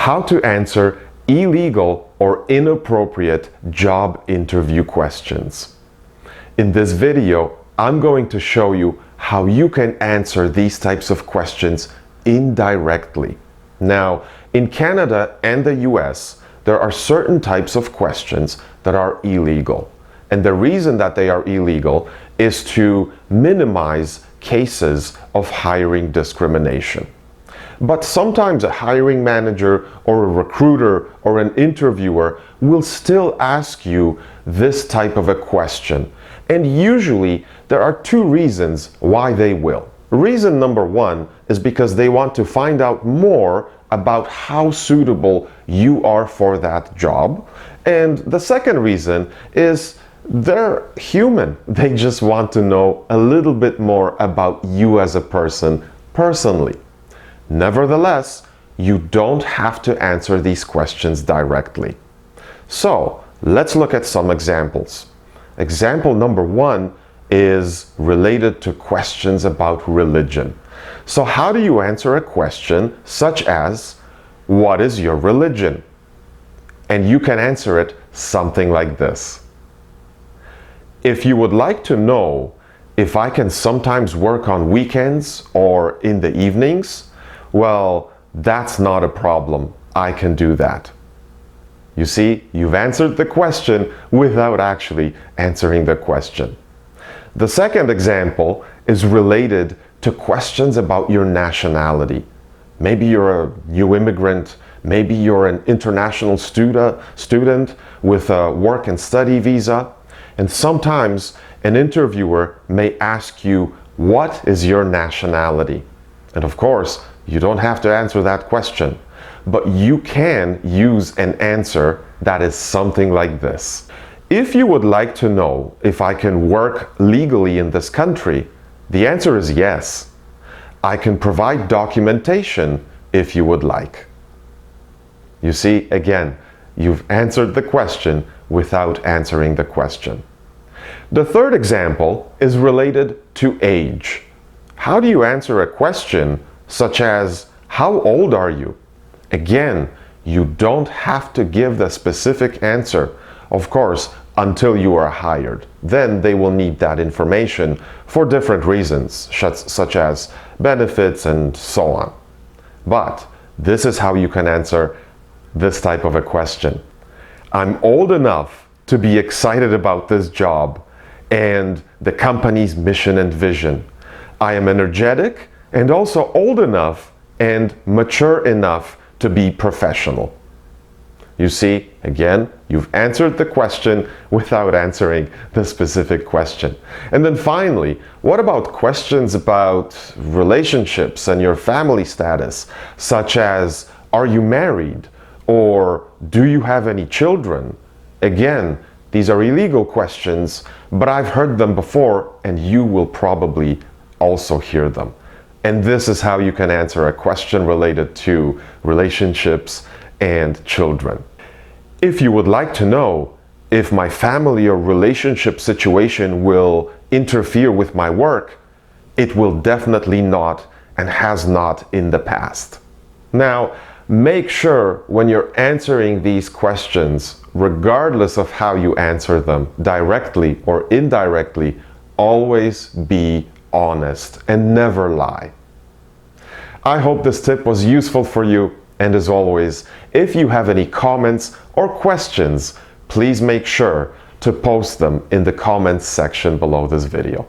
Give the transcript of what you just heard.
how to answer illegal or inappropriate job interview questions. In this video, I'm going to show you how you can answer these types of questions indirectly. Now, in Canada and the US, there are certain types of questions that are illegal. And the reason that they are illegal is to minimize cases of hiring discrimination. But sometimes a hiring manager or a recruiter or an interviewer will still ask you this type of a question. And usually there are two reasons why they will. Reason number one is because they want to find out more about how suitable you are for that job. And the second reason is they're human. They just want to know a little bit more about you as a person personally. Nevertheless, you don't have to answer these questions directly. So let's look at some examples. Example number one is related to questions about religion. So how do you answer a question such as, what is your religion? And you can answer it something like this. If you would like to know if I can sometimes work on weekends or in the evenings, well, that's not a problem. I can do that. You see, you've answered the question without actually answering the question. The second example is related to questions about your nationality. Maybe you're a new immigrant, maybe you're an international student with a work and study visa, and sometimes an interviewer may ask you, what is your nationality? And of course, you don't have to answer that question, but you can use an answer that is something like this. If you would like to know if I can work legally in this country, the answer is yes. I can provide documentation if you would like. You see, again, you've answered the question without answering the question. The third example is related to age. How do you answer a question such as, how old are you? Again, you don't have to give the specific answer, of course, until you are hired. Then they will need that information for different reasons, such as benefits and so on. But this is how you can answer this type of a question. I'm old enough to be excited about this job and the company's mission and vision. I am energetic and also old enough and mature enough to be professional. You see, again, you've answered the question without answering the specific question. And then finally, what about questions about relationships and your family status, such as, are you married? Or do you have any children? Again, these are illegal questions, but I've heard them before, and you will probably also hear them. And this is how you can answer a question related to relationships and children. If you would like to know if my family or relationship situation will interfere with my work, it will definitely not and has not in the past. Now, make sure when you're answering these questions, regardless of how you answer them, directly or indirectly, always be honest and never lie. I hope this tip was useful for you, and as always, if you have any comments or questions, please make sure to post them in the comments section below this video.